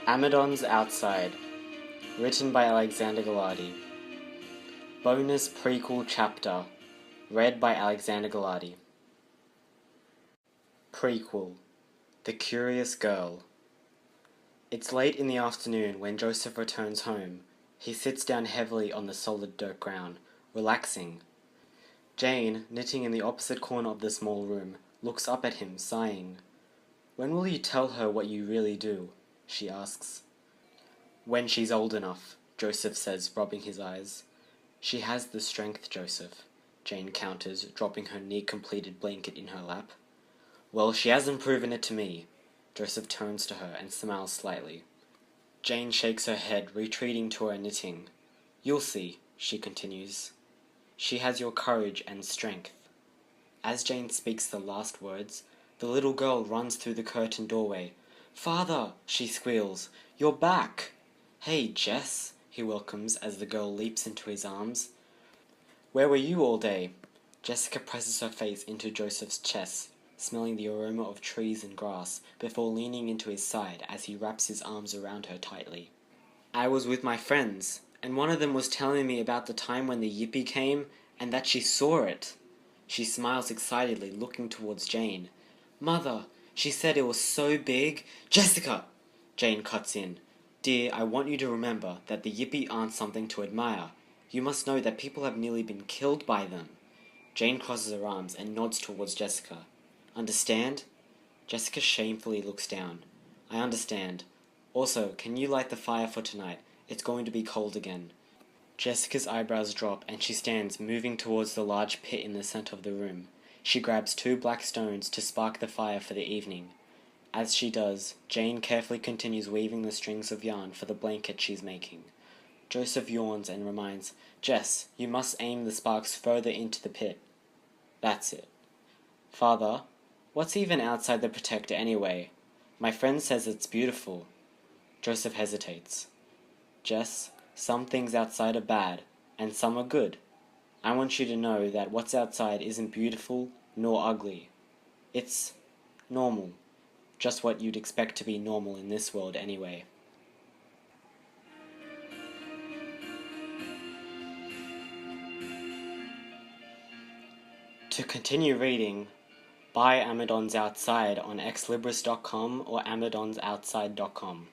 Amadons Outside, written by Alexander Galati. Bonus Prequel Chapter, read by Alexander Galati. Prequel, The Curious Girl. It's late in the afternoon when Joseph returns home. He sits down heavily on the solid dirt ground, relaxing. Jane, knitting in the opposite corner of the small room, looks up at him, sighing. "When will you tell her what you really do?" she asks. "When she's old enough," Joseph says, rubbing his eyes. "She has the strength, Joseph," Jane counters, dropping her near-completed blanket in her lap. "Well, she hasn't proven it to me." Joseph turns to her and smiles slightly. Jane shakes her head, retreating to her knitting. "You'll see," she continues. "She has your courage and strength." As Jane speaks the last words, the little girl runs through the curtained doorway. "Father!" she squeals. "You're back!" "Hey, Jess!" he welcomes as the girl leaps into his arms. "Where were you all day?" Jessica presses her face into Joseph's chest, smelling the aroma of trees and grass, before leaning into his side as he wraps his arms around her tightly. "I was with my friends, and one of them was telling me about the time when the Yippie came, and that she saw it." She smiles excitedly, looking towards Jane. "Mother, she said it was so big—" "Jessica!" Jane cuts in. "Dear, I want you to remember that the Yippie aren't something to admire. You must know that people have nearly been killed by them." Jane crosses her arms and nods towards Jessica. "Understand?" Jessica shamefully looks down. "I understand. Also, can you light the fire for tonight? It's going to be cold again." Jessica's eyebrows drop and she stands, moving towards the large pit in the center of the room. She grabs 2 black stones to spark the fire for the evening. As she does, Jane carefully continues weaving the strings of yarn for the blanket she's making. Joseph yawns and reminds, "Jess, you must aim the sparks further into the pit." "That's it." "Father, what's even outside the protector anyway? My friend says it's beautiful." Joseph hesitates. "Jess, some things outside are bad, and some are good. I want you to know that what's outside isn't beautiful nor ugly. It's normal. Just what you'd expect to be normal in this world anyway." To continue reading, buy Amadons Outside on xlibris.com or amadonsoutside.com.